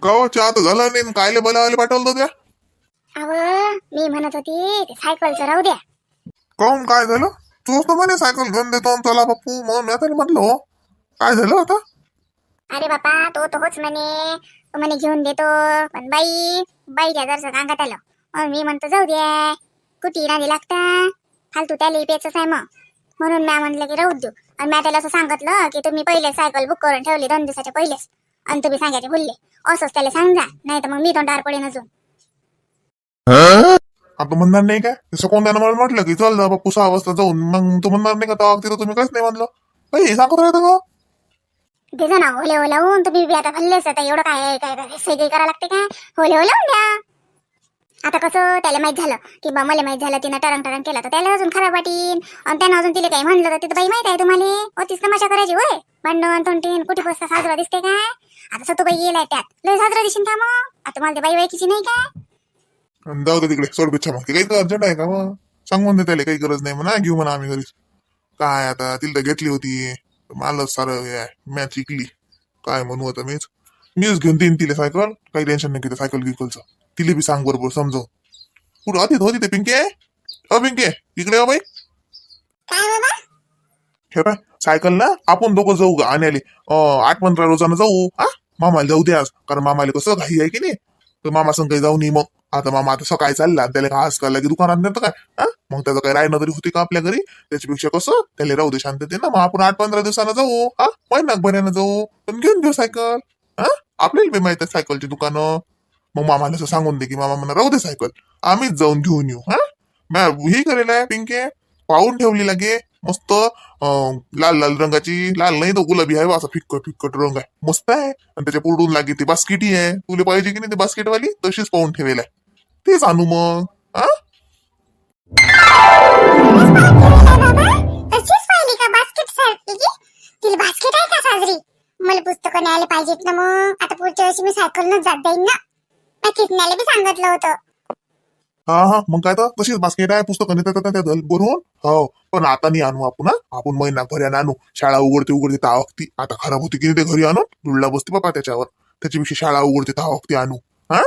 कवा चहा तर झाला नाही कायले बोलावाले पाठवलं होतं त्या अव मी म्हणत होती ते सायकलचं राहू द्या. काऊन काय झालं तूच तर म्हणे सायकल घेऊन देतो आणि चला बाप्पू म्हणून मी तरी म्हटलं हो काय झालं आता अरे बापा तो तर होच म्हणे, तो म्हणे घेऊन देतो, पण बाईच्या जरसं सांगत आलं मग मी म्हणतो जाऊ द्या, कुठे राणी लागता फालतू त्याला पेचच आहे मग, म्हणून मी म्हणलं की राहू देऊ. आणि मी त्याला असं सांगितलं की तुम्ही पहिले सायकल बुक करून ठेवली 2 दिवसाच्या पहिलेच आणि तुम्ही सांगायचे भुलले, असंच त्याला सांगा, नाही तर मग मी तोंडावर पडेन अजून. आता म्हणणार नाही काय तसं कोणत्यानं मला म्हटलं की चल जा बाप्पू 6 वाजता जाऊन मग तू म्हणणार नाही का तेव्हा तिथं तुम्ही काहीच नाही म्हणलं काही सांगत राहतं का देजा ना होले हो लावून, तुम्ही बी आता भल्लेच आता एवढं काय काय काय सगळी करावं लागते काय, होले हो लावून द्या. आता कसं त्याला माहित झालं की बा मला माहित झालं तिनं टरंग केलं तर त्याला अजून खराब वाटीन, आणि त्यानं अजून तिला काही म्हणलं तर तिथं बाई माहित आहे तुम्हाला अतिच तमाशा करायची होय, भांडण तोंडीन कुठे बसता साजरा दिसते काय. आता सतूबाई गेलाय त्यात लय साजरा दिसेन का मग, आता मला ते बाई बाईकीची नाही काय. आणि जाऊ दे तिकडे सोड बिच्छा मग काही अर्जंट आहे का मग सांगून दे त्याला काही गरज नाही म्हणा घेऊ म्हणा आम्ही घरीच काय आता तिला तर घेतली होती मला सारं मॅच जिंकली काय म्हणू आता मीच घेऊन देईन तिला सायकल काही टेन्शन नाही तिला सायकल गिकलचं तिला बी सांग बरोबर समजव कुठं होती ते पिंके पिंके इकडे बाई काय बाबा हे पाय सायकल ना आपण दोघं जाऊ गा आणायले 8-15 रोजानं जाऊ हा मामाला जाऊ दे आज कारण मामाला कसं घाई आहे की नाही तर मामा संग काही जाऊ नये मग आता मामा आता सकाळी चालला त्याला का आज करायला की दुकानात नेतं काय हा मग त्याचं काही राहणं तरी होती का आपल्या घरी त्याच्यापेक्षा कसं त्याला राहू दे शांतते ना मग आपण 8-15 दिवसानं जाऊ हा महिनाभरानं जाऊ पण घेऊन घेऊ सायकल हा आपल्याला बी माहित आहे सायकलची दुकानं मग मामाला असं सांगून दे की मामा म्हणा राहू दे सायकल आम्हीच जाऊन घेऊन येऊ हा मी हे करेल आहे पिंके पाहून ठेवली लागे मस्त लाल लाल रंगाची लाल नाही तो गुलाबी आहे असा फिक्कट रंग आहे मस्त आहे आणि त्याच्या पुढून लागे ती बास्केटी आहे तुला पाहिजे की नाही ती बास्केटवाली तशीच पाहून ठेवेल आहे तेच आणू मग हा बास्केट आहे का साजरी, मला पुस्तकं न्यायला पाहिजेत ना, मग आता पुढच्या वर्षी मी सायकलनं जात जाईन ना, नक्कीच न्यायला बी सांगितलं होतं. हा मग काय तर तशीच बास्केट आहे पुस्तकं नेतात बरोबर हो पण आता नाही आणू आपण हा आपण महिनाभर आणू शाळा उघडते तावक्ती आता खराब होती की नाही ते घरी आणून धुळला बसते बाबा त्याच्यावर त्याच्यापेक्षा शाळा उघडते तावक्ती आणू हा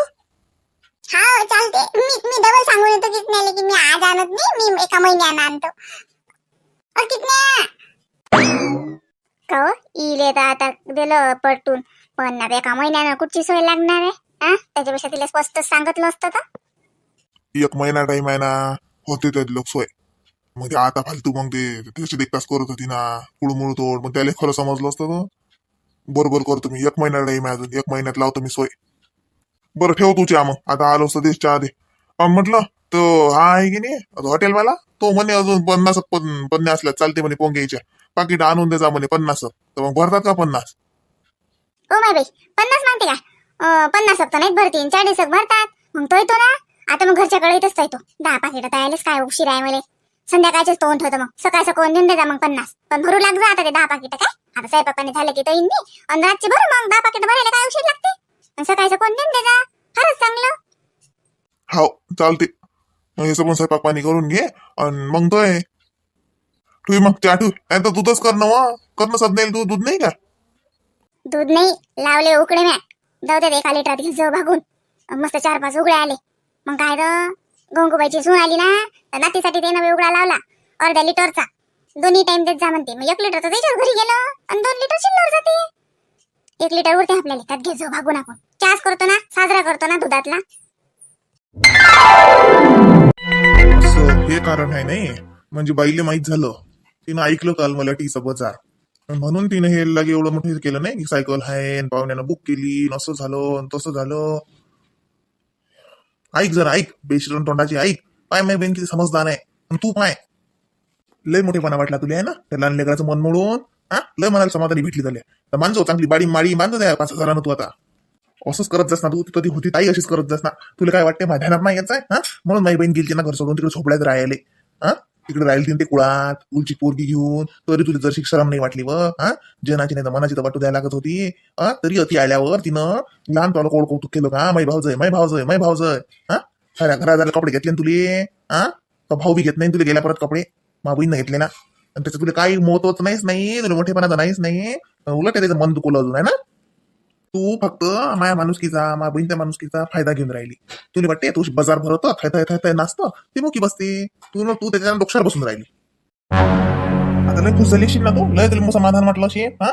हा चालते, मी डबल सांगून येतो कितन्याला की मी आज आणत नाही, मी एका महिन्यानं आणतो. का इले तर आता दिलं पटून पण एका महिन्यानं कुठची सोय लागणार आहे, त्याच्यापेक्षा तिला स्पष्ट सांगितलं असतं तर. 1 महिना टाइम आहे ना होते त्यात लोक सोय मग ते आता फालतू मग ते त्याची देखताच करत होती ना कुळमुळ तोड मग त्याला खरं समजलं असतं तर बरोबर करतो मी 1 महिना टाइम आहे अजून 1 महिन्यात लावतो मी सोय बरं ठेव तुझ्या मग आता आलो असतं देश चहा दे पण म्हटलं तो हा आहे की नाही हॉटेलवाला तो म्हणे अजून 50 पन्ने असल्या चालते म्हणे पोंग्याच्या पाकिट आणून दे जा म्हणे 50 तर मग भरतात का 50 ओ माय बाई 50 मानते का, 50 तर नाहीत भरतीन 40 भरतात, मग तो येतो ना आता, मग घरच्याकडे येतच तो 10 पाकिट तयारच काय उशीर आहे मला संध्याकाळचेच तोंड ठेवतो मग सकाळचं कोण देऊन देजा मग 50 पण भरू लाग जा आता ते 10 पाकिट काय आता स्वयंपाकाने झालं की तो येईन मी आणि रातची भरू मग 10 पाकिट भरायला काय उशीर लागते आणि सकाळचं कोण देऊन देजा खरंच चांगलं. हो चालते हे पण स्वयंपाक पाणी करून घे आणि मग तो आहे तू मग चहा ठेव नाही तर दूधच करणं सद नाही दूध नाही का दूध नाही लावले उकडे म्या जाऊ दे 1 लिटरात घे जाऊ भागून मस्त 4-5 उघडे आले मग काय तर गंगूबाईची सून आली ना तर नातीसाठी त्यानं उघडा लावला अर्ध्या लिटरचा दोन्ही टाइम देत जा म्हणते मग 1 लिटर तर त्याच्यावर घरी गेलं आणि 2 लिटर शिल्लर जाते 1 लिटर उरते आपल्याला त्यात घे जाऊ भागून आपण चहाच करतो ना साजरा करतो ना दुधातला. हे कारण आहे नाही म्हणजे बाईले माहित झालं तिनं ऐकलं काल मला टीचा बजार म्हणून तिने हे लागे एवढं मोठं केलं नाही की सायकल आहे पाहुण्यानं बुक केली असं झालं तसं झालं. ऐक जरा ऐक बेशरम तोंडाची ऐक पाय माय बहीण किती समजदार आहे आणि तू पाय लय मोठेपणा वाटला तुला आहे ना त्या लहान लेकराचं मन मोडून हा लय मनाला समाधानी भेटली झाल्या तर माणसं चांगली बाडी माडी बांधत आहे 5,000 तू आता असंच करत जास ना तू कधी होती ताई अशीच करत जास ना तुला काय वाटते माझ्या ध्यानात नाही यायचं आहे हा म्हणून माझी बहीण गेली ना घर सोडून तिकडे झोपड्यात राहिले हा तिकडे राहील ते कुळात उलची पोरगी घेऊन तरी तुला जर शिक्षण नाही वाटली व हा जनाची नाही तर मनाची तर वाटू द्यायला लागत होती तरी अति आल्यावर तिनं लहान तुला कोड कौतुक केलं का माई भावजय हा साऱ्या घरात कपडे घेतले ना तुले हा का भाऊ बी घेत नाही तुला गेल्या परत कपडे मा बहीण घेतले ना आणि त्याचं तुला काही महत्वच नाहीच नाही तुला मोठेपणाचं नाहीच नाही उलट त्याचं मन दुखवलं अजून आहे ना तू फक्त माया माणुसकीचा माझ्या बहिणीच्या माणुसकीचा फायदा घेऊन राहिली. तुला वाटते तू बाजार भरवतं थय थय थय नाचतं ती मुकी बसते. तू त्याच्या डोक्षावर बसून राहिली. आता लय खुश झाली असेल ना तू. लय तुला मग समाधान वाटलं अशी हा.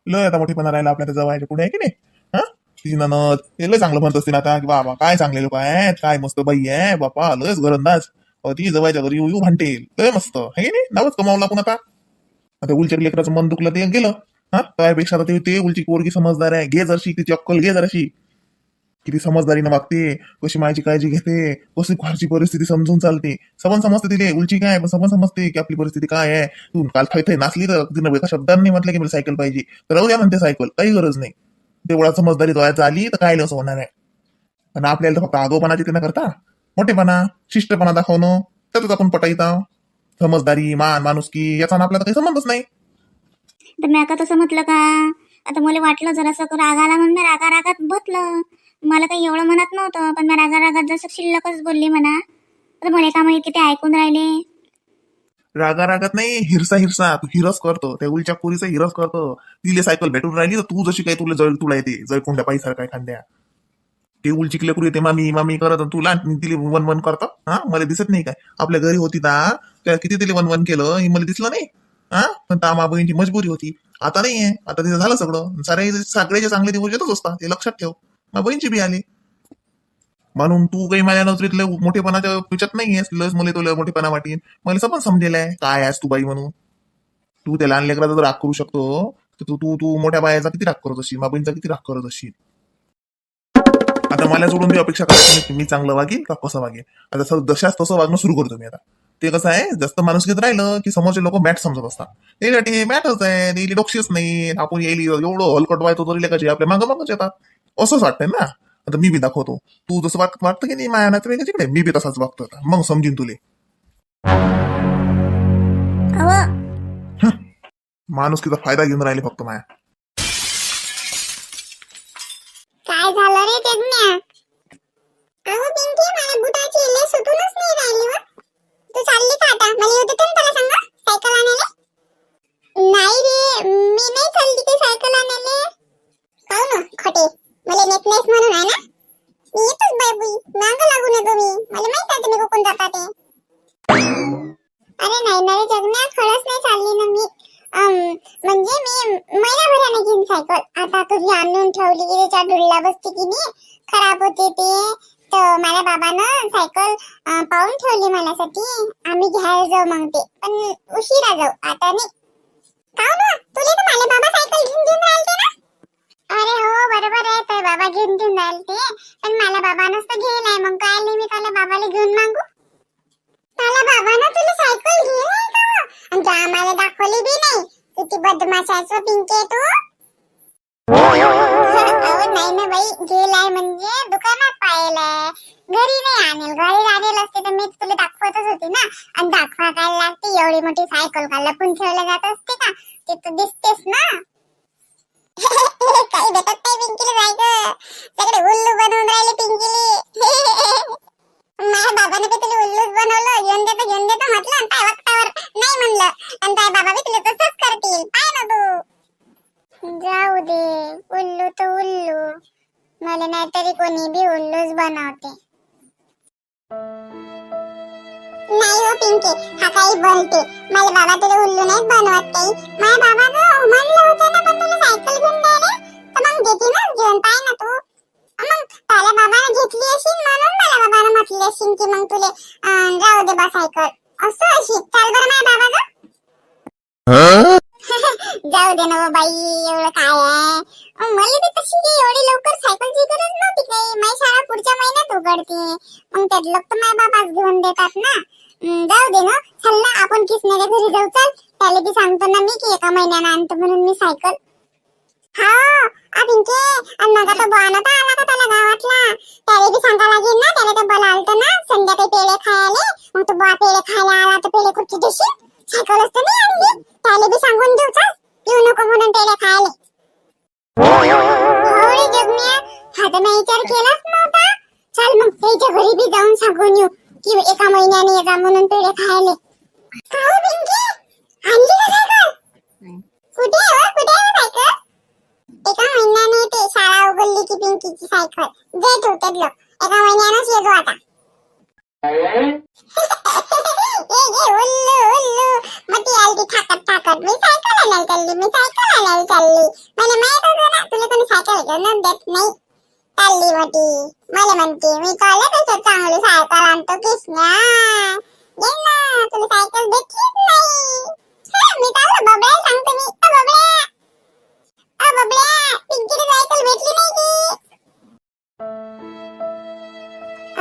लय आता मोठीपणा राहिला आपल्या त्या जवायच्या पुढे आहे की नाही. हा तिची ननद हे लय चांगलं म्हणत असतील आता की बाबा काय चांगले लोक आहेत काय मस्त बाई आहे बापा लयच घरंदाज. ती जवायच्या घरी येऊ भांडते लय मस्त आहे की नाही. नावच कमावला आपण आता उलच्या लेकराचं मन दुखलं ते गेलं. हा त्यापेक्षा आता ते उलची पोरगी समजदार आहे. घे जरशी तिची अक्कल घे जराशी. किती समजदारीनं वागते कशी मायाची काळजी घेते कशी घरची परिस्थिती समजून चालते. सबन समजते तिथे उलची काय पण सबन समजते की आपली परिस्थिती काय आहे. तू काल थै नाचली तर तिनं एका शब्दांनी म्हटलं की मला सायकल पाहिजे तर राहू द्या म्हणते सायकल काही गरज नाही. तेवढा समजदारी दोयाचा आली तर काय असं होणार आहे. आणि आपल्याला तर फक्त आगोपणाची ते न करता मोठेपणा शिष्टपणा दाखवणं त्यातच आपण पटाईता. समजदारी मान माणुसकी याचा आपल्याला काही संबंधच नाही. तर मी आता तसं म्हटलं का आता मला वाटलं जरासं रागाला म्हणून मी रागात बसलं. मला काही एवढं म्हणत नव्हतं पण मी रागात जसं शिल्लकच बोलली म्हणा. तर मला का माहिती ते ऐकून राहिले. रागात नाही हिरसा तू हिरस करतो त्या उलच्या पोरीचा हिरस करतो. तिले सायकल भेटून राहिली तर तू जशी काय तुला येते जळ कोणत्या पैसा काय खांद्या. ते उलची लेकरू येते मामी मामी करत तुला तिले वन करत. हा मला दिसत नाही काय आपल्या घरी होती त्या किती तिले वन केलं हे मला दिसलं नाही. हा पण ता मा बहिणीची मजबुरी होती. आता नाहीये आता तिथं झालं सगळं सगळ्याचे चांगले दिवस येतच असतात ते लक्षात ठेव. मा बहिणीची बी आली म्हणून तू काही माझ्या नजरेतल्या मोठेपणाच्या विचारत नाहीयेस. लस मला तुला मोठेपणा वाटेल मला सबन समजेलाय काय आहेस तू बाई म्हणून. तू त्या लहान लेकराचा जर राग करू शकतो तर तू तू तू मोठ्या बायाचा किती राग करत असशील मा बहिणीचा किती राग करत असशील. आता मला जोडून ती अपेक्षा करायची की मी चांगलं वागेल का कसं वागेल. आता जशाच तसं वागणं सुरू करतो मी आता. ते कसं आहे जास्त माणूस घेत राहिलं की समोरचे लोक मॅट समजत असतात. ते मॅटच आहे ते डोक्षीच नाही आपण येईल एवढं हलकट व्हायचो तरी लेखाची आपल्या मागच येतात असंच वाटतंय ना. आता मी बी दाखवतो तू जसं वाटतं की नाही माया नाते तिकडे मी बी तसाच वागतो मग समजीन तुले. माणुसकीचा फायदा घेऊन राहिले फक्त माया. काय झालं रे जगण्या. अहो पिंकी मला बुटाची इले सुटूनच नाही राहिली व. तू चालली का आता मला येऊ देते त्याला सांगा सायकल आणायला. नाही रे मी नाही चालली ते सायकल आणायला. पाहू ना खोटे मला नेकलेस म्हणून आहे ना. मी येतोच बाई मांग लागू नका मी मला माहित आहे तुम्ही कुठून जाता ते. अरे नाही ना रे जगण्या खरंच नाही चालली ना मी. म्हणजे मी महिनाभराने घेईन सायकल. आता तुझी आणून ठेवली की त्याच्या डुल्ला बसते की नाही खराब होते ते. तर माझ्या बाबानं सायकल पाहून ठेवली माझ्यासाठी. आम्ही घ्यायला जाऊ मग ते पण उशिरा जाऊ आता नाही. का ना तुला तर माझे बाबा सायकल घेऊन राहिले ना. अरे हो बरोबर आहे तर बाबा घेऊन राहिले पण मला बाबानंच तर घेऊन मग काय मी त्याला बाबाला घेऊन मागू. त्याला बाबानं तुला सायकल घेऊन आणि त्या आम्हाला दाखवली बी नाही. किती बदमाशाचं पिंके तू. नाही ना बाई गेलाय म्हणजे दुकानात पाहिलाय घरी नाही आणेल. घरी आणेल असते तर मी तुला दाखवतच होती ना. आणि दाखवा काय लागते एवढी मोठी सायकल का लपून ठेवलं जात असते का ते तर दिसतेस ना. काही भेटत नाही पिंकीला जायचं सगळे उल्लू बनवून राहिले पिंकीली. माझ्या बाबाने बी तुला उल्लूच बनवलं. घेऊन देतो म्हटलं आणि काय वक्तावर नाही म्हणलं आणि काय बाबा बी तुला तसंच करतील पाय ना तू. जाऊ दे उल्लू तर उल्लू मला नाहीतरी कोणी बी उल्लूच बनवते. नाही हो पिंकी हा काही बोलते. मला बाबा तुला उल्लू नाही बनवत काही. माझ्या बाबानं म्हणलं होतं ना पण तुला सायकल घेऊन द्यायला तर मग देते ना घेऊन पाय ना तू. मग त्याला बाबाने घेतली असेल म्हणून मला बाबाने म्हटली असेल की मग तुले जाऊ दे बा सायकल असं अशी. चाल बरं माझ्या बाबाचं. जाऊ दे ना बाई एवढं काय आहे. मला तर तशी एवढी लवकर सायकलची गरज नव्हती काही. माझी शाळा पुढच्या महिन्यात उघडते मग त्यात लोक तर माझ्या बाबाच घेऊन देतात ना. जाऊ दे ना चल ना आपण किसण्याच्या घरी जाऊ. चल त्याला बी सांगतो ना मी की एका महिन्यानं आणतो म्हणून मी सायकल. हा पिंके आणि मग आता बाणा तर आला का त्याला गावातला त्याला बी सांगा लागेल ना. त्याला तर बोलावलं ना संध्याकाळी पेढे खायला. मग तो बा पेढे खायला आला तर पेढे कुठची देशील सायकल असतं नाही आणली. त्याला बी सांगून देऊ चल पिऊ नको म्हणून पेढे खायला. हो रे जगमिया हा तर मी विचार केलाच नव्हता. चल मग त्याच्या घरी बी जाऊन सांगून येऊ की एका महिन्याने येता म्हणून पेढे खायला. का हो पिंकी आणली का सायकल. कुठे आहे सायकल. एका महिन्याने ते शाळा उघडली की पिंकीची सायकल जे ठेवतात लोक एका महिन्यानंच येतो आता. उल्लू उल्लू मग ती आली ठाकत ठाकत मी सायकल आणायला चालली मी सायकल आणायला चालली. मला माहित होतं ना तुला कोणी सायकल घेऊन देत नाही. चालली मोठी मला म्हणते मी कॉलेजपेक्षा चांगली सायकल आणतो कृष्णा. ये ना तुला सायकल भेटलीच नाही. मी चाललो बबड्या सांगतो मी बबड्या पिंकीला सायकल भेटली नाही की.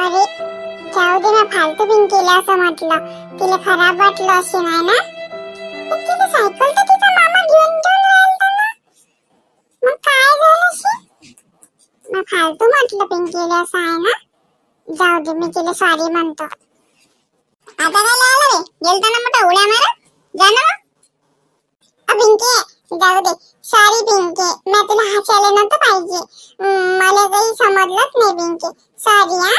अरे जाऊ दे ना फालतू पिंकीला असं म्हटलं तिला खराब वाटलं असे नाही ना. तिला सायकल तर तिचा मामा घेऊन राहिला ना मग काय झालं शी. मग फालतू म्हटलं पिंकीला असं आहे ना. जाऊ दे मी तिला सॉरी म्हणतो. आता काय आलं रे गेलता ना मोठा उड्या मारत जा ना. पिंकी जाऊ दे सॉरी पिंकी मी तुला हसायला नव्हतं पाहिजे. मला काही समजलंच नाही पिंकी सॉरी हा.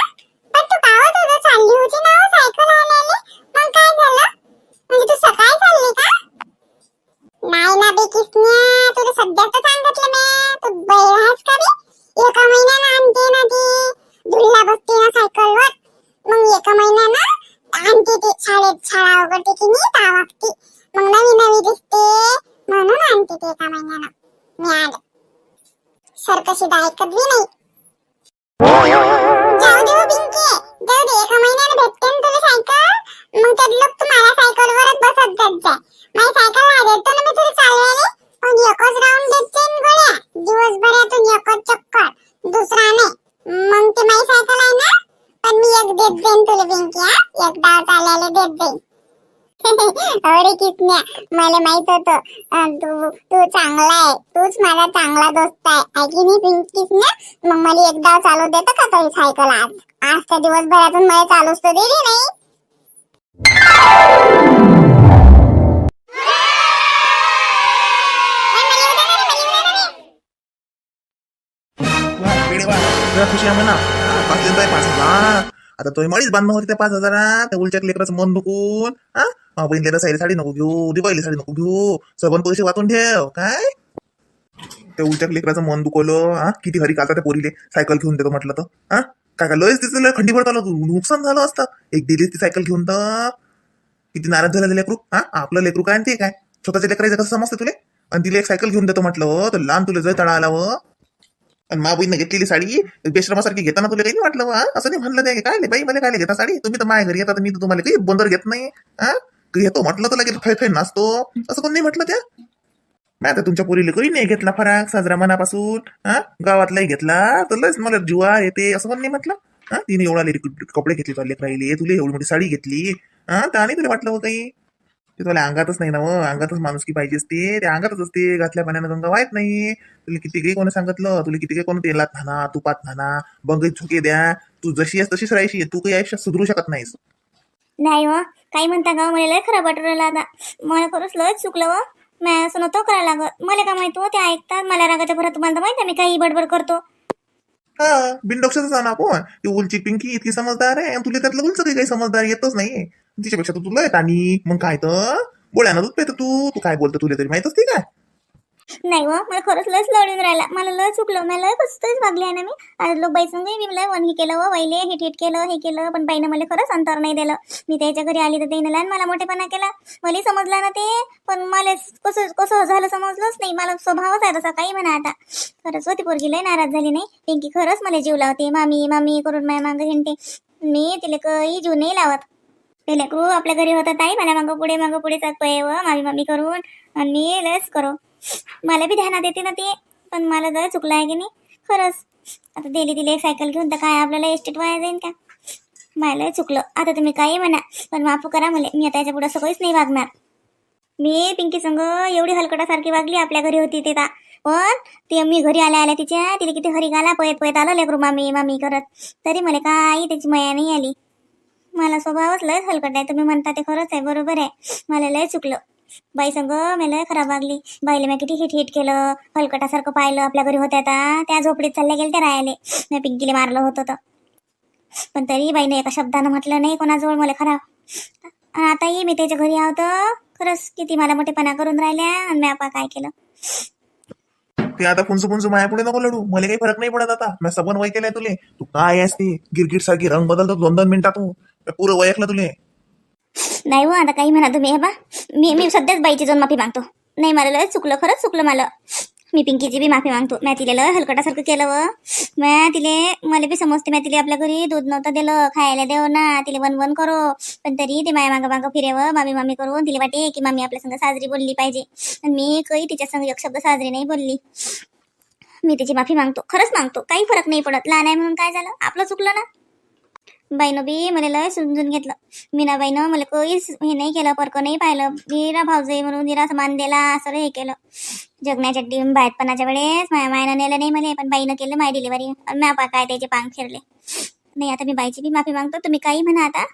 पण तू गावात होता चालली होती ना सायकल आणायला मग काय झालं म्हणजे तू सकाळी चालली का. नाही ना बे किसन्या तुला सध्याच सांगितलं मी तू बैरास का बे. एका महिन्यानं आणते ना ती दुल्ला बसते ना सायकलवर मग एका महिन्यानं आणते ती शाळा उघडते की नाही त्या वागते मग नवी दिसते म्हणून आणते ती एका महिन्यानं. मी आले सरकशी ऐकत बी नाही. जाऊ दे पिंकी जाऊ दे एका महिन्यानं भेटते ना तुला सायकल मग त्यात लोक तुम्हाला सायकलवरच बसत जात जाय. माझी सायकल आहे देतो ना मी तुला चालवायला पण एकच राऊंड देते गोळ्या दिवसभरातून एकच चक्कर दुसरा नाही. मग ते माझी सायकल आहे ना पण मी एक देत जाईन तुला पिंकी हा एक डाव चालायला देत जाईन. अरे किसन्या मला माहित होतं तू चांगला आहे तूच माझा चांगला दोस्त आहे की नाही पिंकी किसन्या. मग मला एक डाव चालू देतं का काही सायकल आज त्या दिवसभरातून मला चालूच तर दिली नाही. खुशी आहे म्हणा 5,000 आता तो मळीच बांधणं होती त्या 5,000 त्या उलच्या लेकराचं मन दुखून हा बहिणीला साडी नको घेऊ दिवाळीला साडी नको घेऊ सबन पैसे वाचून ठेव काय. त्या उलच्या लेकराचं मन दुखवलं किती हरी कालता त्या पोरीले सायकल घेऊन देतो म्हटलं तर काय लयच तिचं खंडी पडत आलं नुकसान झालं असतं. एक दिलीच ती सायकल घेऊन तर किती नाराज झालं लेकरू आपलं लेकरू काय ते काय स्वतःच्या लेकराचं कसं समजतं तुले. आणि तिला एक सायकल घेऊन देतो म्हटलं तर लहान तुला जर तळा आला आणि मा बहीण घेतलेली साडी बेश्रमासारखी घेताना तुला काही नाही वाटलं असं नाही म्हणलं ते काय बाई मला काय घेता साडी तुम्ही तर माझ्या घरी येतात मी तर तुम्हाला काही बंदर घेत नाही घेतो म्हटलं तर लगेच फै नाचतो असं कोण नाही म्हटलं त्या. मी आता तुमच्या पोरीला काही नाही घेतला फराक साजरा मनापासून गावातलाही घेतला तर लयच मला जुवा येते असं पण नाही म्हटलं. तिने एवढा कपडे घेतले तुला राहिले तुला एवढी मोठी साडी घेतली तर आणि तुला वाटलं काही ते तुला अंगातच नाही ना अंगातच माणूस की पाहिजे असते त्या अंगातच असते घातल्या पाण्यानं गंगा वाहत नाही. तुला किती काही कोणी सांगितलं तुला किती काही कोणी तेलात म्हणा तुपात म्हणा बंगीत झुके द्या तू जशी आहेस तशीच राहायची तू काही आयुष्यात सुधरू शकत नाहीस. नाही व काही म्हणता का मला लय खराब वाटू राहिलं आता मला खरंच लयच चुकलं व मी असं नव्हतं करायला लागत. मला काय माहित ते ऐकतात मला रागाच्या भरात तुम्हाला माहिती मी काही बडबड करतो. बिनडोक्षाचं सांग आपण ती उलची पिंकी इतकी समजदार आहे तुला त्यातलं उलचं काही समजदार येतच नाही तिच्यापेक्षा तू तुला येत आणि मग काय तर बोळ्यानं दूध पेत तू काय बोलतो तुला तरी माहित असते काय. नाही व मला खरंच लयच लढून राहिला मला लय चुकलं मला लय कसंच वागली आहे ना मी. आज लोक बाई संग मी लय वन हे केलं व वैले हिट केलं हे केलं पण बाईनं मला खरंच अंतर नाही दिलं. मी त्याच्या घरी आली तर त्यानं लहान मला मोठेपणा केला मला समजला ना ते पण मला कसं झालं समजलंच नाही. मला स्वभावच आहे तसा काही म्हणा आता खरंच होती पोरगी लय नाराज झाली नाही पिंकी खरंच मला जीव लावते मामी मामी करून माझ्या मागं हिंडते मी तिला काही जीव नाही लावत. ते लेकरू आपल्या घरी होतं ताई मला मागं पुढे जात पय व मामी मामी करून आणि मी लयच करो मला बी ध्यानात येते ना ते पण मला जर चुकलं आहे की नाही खरंच. आता दिली तिला एक सायकल घेऊन तर काय आपल्याला एस्टेट वाया जाईन का. मला चुकलं आता तुम्ही काही म्हणा पण माफ करा मला मी आता याच्या पुढे असं काहीच नाही वागणार. मी पिंकी संग एवढी हलकटासारखी वागली आपल्या घरी होती ते पण ते मी घरी आल्या तिच्या तिला किती हरी गाला पयत आलं लेकरू मामी मामी करत तरी मला काही त्याची मया नाही आली. मला स्वभावच लय हलकट आहे तुम्ही म्हणता ते खरंच आहे बरोबर आहे मला लय चुकलं. बाई संग मी लय खराब वागली बाईला मी किती हिट केलं हलकटासारखं पाहिलं आपल्या घरी होत्या त्या झोपडीत चालल्या गेले ते राहिले मी पिंकीला मारलं होतं तर पण तरी बाईने एका शब्दानं म्हटलं नाही कोणाजवळ मला खराब. आताही मी त्याच्या घरी आहोत खरंच किती मला मोठेपणा करून राहिल्या आणि मी आपा काय केलं. ते आता पुंच माया पुढे नको लढू. मला काही फरक नाही पडत आता. मी सबन वय केलंय तुले. तू काय आहेस ती गिरगिट सारखी रंग बदलतो 2-2 मिनिटात तू. मी पुरं वय ऐकलं तुले. नाही हो, आता काही म्हणा तुम्ही. हे बा, मी सध्याच बाईची जाऊन माफी मागतो. नाही, मला लय चुकलं, खरंच चुकलं मला. मी पिंकीची बी माफी मागतो. मी तिला लय हलकटासारखं केलं व. मला बी समजते, मी तिला आपल्या घरी दूध नव्हतं दिलं, खायला देव ना, तिला वन करो. पण तरी ते माया मागं फिरेव, मामी करून तिला वाटे की मामी आपल्या संग साजरी बोलली पाहिजे. आणि मी काही तिच्या संग एक शब्द साजरी नाही बोलली. मी तिची माफी मागतो, खरंच मागतो. काही फरक नाही पडत. लहान आहे म्हणून काय झालं, आपलं चुकलं ना. बाईनं बी मला लय समजून घेतलं. मीना बाईनं मला काहीच हे नाही केलं, परक नाही पाहिलं. मीरा भाऊजाई म्हणून निरा मान दिला, असं हे केलं. जगण्याच्या बाहेरपणाच्या वेळेस मायानं नेलं नाही मला, पण बाईनं केलं माय डिलिव्हरी. म्या काय त्याचे पांग फिरले नाही. आता मी बाईची बी माफी मागतो. तुम्ही काही म्हणा आता.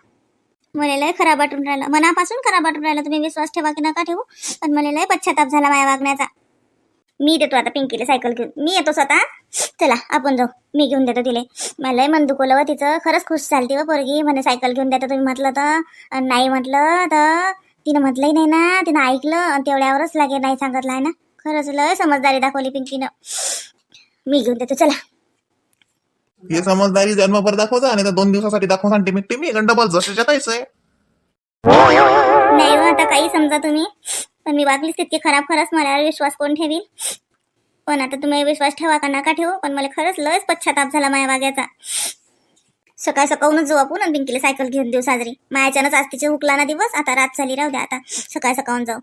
मला लय खराब वाटून राहिलं, मनापासून खराब वाटून राहिलं. तुम्ही विश्वास ठेवा की नका ठेवू, पण मला लय पश्चाताप झाला माया वागण्याचा. मी देतो आता पिंकीला सायकल घेऊन. मी येतो स्वतः. चला आपण जाऊ, मी घेऊन देतो तिले. मला लय मन दुखवलं व तिचं. खरंच खुश चालते व पोरगी. म्हणे सायकल घेऊन देतो तुम्ही म्हटलं तर, नाही म्हटलं तर तिनं म्हटलंही नाही ना. तिनं ऐकलं आणि तेवढ्यावरच लागे नाही सांगितलं आहे ना. खरंच लय समजदारी दाखवली पिंकीनं. मी घेऊन देतो, चला. हे समजदारी जन्मभर दाखवता आणि 2 दिवसासाठी दाखवता टिमिक डबल जशाच्या तैसे. नाही हो, आता काही समजा तुम्ही. पण मी वागलीच तितकी खराब. खरंच मला विश्वास कोण ठेवील. पण आता तुम्ही विश्वास ठेवा का नका ठेवू, पण मला खरंच लयच पश्चाताप झाला माझ्या वाग्याचा. सकाळूनच जाऊ आपण आणि पिंकीला सायकल घेऊन देऊ साजरी. मायाच्यानंच आज तिचे हुकला ना दिवस. आता रात झाली, राहू द्या. आता सकाळून जाऊ.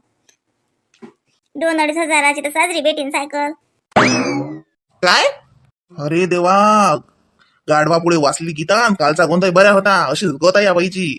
2-2.5 हजाराची तर साजरी भेटीन सायकल. काय? अरे देवा, गाढवा पुढे वाचली गीता. कालचा गोंधळ बऱ्या होता. अशीच गोता या बाईची.